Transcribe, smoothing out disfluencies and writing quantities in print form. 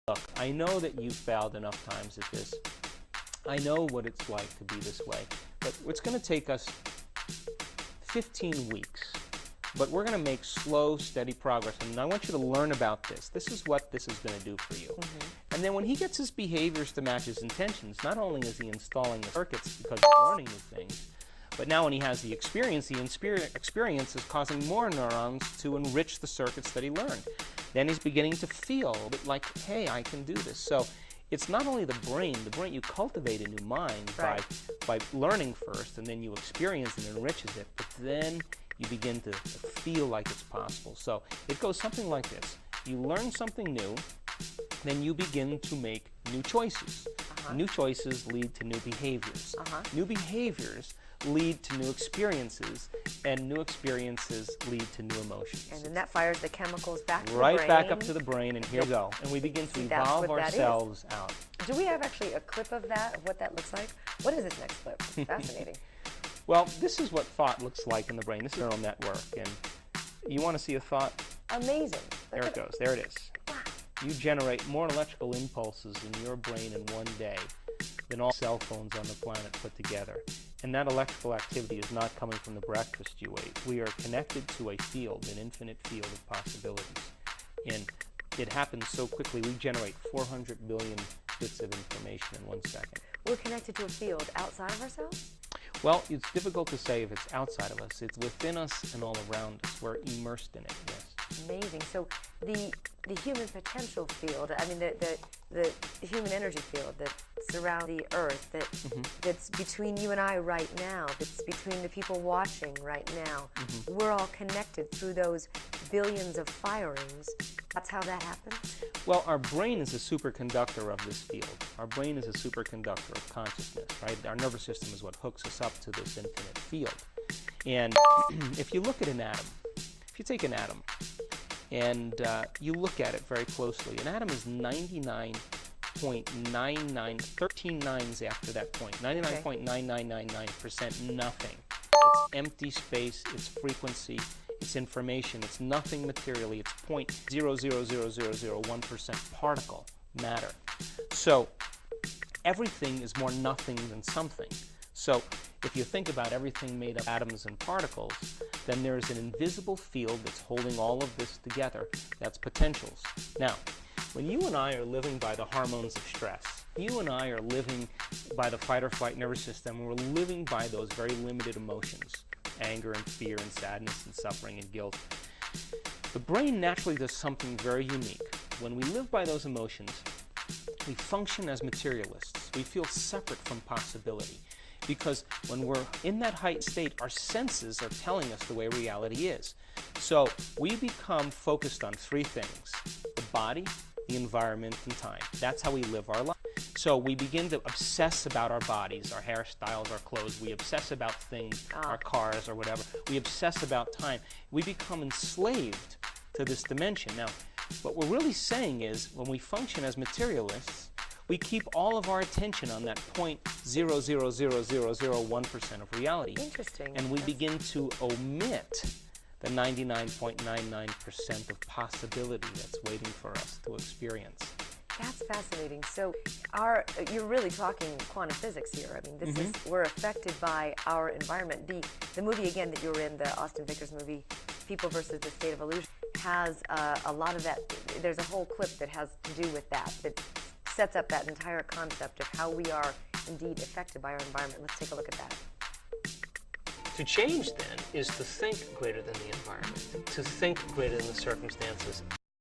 Look, I know that you've failed enough times at this. I know what it's like to be this way, but it's going to take us 15 weeks. But we're going to make slow, steady progress, and I want you to learn about this. This is what this is going to do for you. And then when he gets his behaviors to match his intentions, not only is he installing the circuits because he's learning new things, but now when he has the experience is causing more neurons to enrich the circuits that he learned. Then he's beginning to feel like, hey, I can do this. So it's not only the brain, you cultivate a new mind by learning first, and then you experience and enriches it, but then you begin to feel like it's possible. So it goes something like this. You learn something new, then you begin to make new choices. New choices lead to new behaviors. New behaviors lead to new experiences, and new experiences lead to new emotions. And then that fires the chemicals back to the right brain. back up to the brain, and here we go. And we begin to evolve ourselves out. Do we have actually a clip of that, of what that looks like? What is this next clip? Fascinating. Well, this is what thought looks like in the brain. This is a neural network, and you want to see a thought? Amazing. There it goes. There it is. Wow. You generate more electrical impulses in your brain in one day than all cell phones on the planet put together. And that electrical activity is not coming from the breakfast you ate. We are connected to a field, an infinite field of possibilities. And it happens so quickly, we generate 400 billion bits of information in 1 second. We're connected to a field outside of ourselves? Well, it's difficult to say if it's outside of us. It's within us and all around us. We're immersed in it, yes. Amazing. So the human potential field, I mean the human energy field that surrounds the earth, that's between you and I right now, that's between the people watching right now, we're all connected through those billions of firings. That's how that happens? Well, our brain is a superconductor of this field. Our brain is a superconductor of consciousness, right? Our nervous system is what hooks us up to this infinite field. And if you look at an atom, if you take an atom and you look at it very closely, an atom is 99.99, 13 nines after that point, 99.9999% nothing. It's empty space, it's frequency, it's information, it's nothing materially, it's 0.00001% particle matter. So everything is more nothing than something. So if you think about everything made of atoms and particles, then there is an invisible field that's holding all of this together. That's potentials. Now, when you and I are living by the hormones of stress, you and I are living by the fight or flight nervous system, we're living by those very limited emotions, anger and fear and sadness and suffering and guilt. The brain naturally does something very unique. When we live by those emotions, we function as materialists. We feel separate from possibility. Because when we're in that heightened state, our senses are telling us the way reality is. So we become focused on three things: the body, the environment, and time. That's how we live our life. So we begin to obsess about our bodies, our hairstyles, our clothes. We obsess about things, our cars or whatever. We obsess about time. We become enslaved to this dimension. Now, what we're really saying is, when we function as materialists, we keep all of our attention on that 0.00001% of reality. Interesting. And we begin to omit the 99.99% of possibility that's waiting for us to experience. That's fascinating. So you're really talking quantum physics here. I mean, this is, we're affected by our environment. The movie, again, that you were in, the Austin Vickers movie, People versus the State of Illusion, has a lot of that. There's a whole clip that has to do with that sets up that entire concept of how we are indeed affected by our environment. Let's take a look at that. To change, then, is to think greater than the environment, to think greater than the circumstances.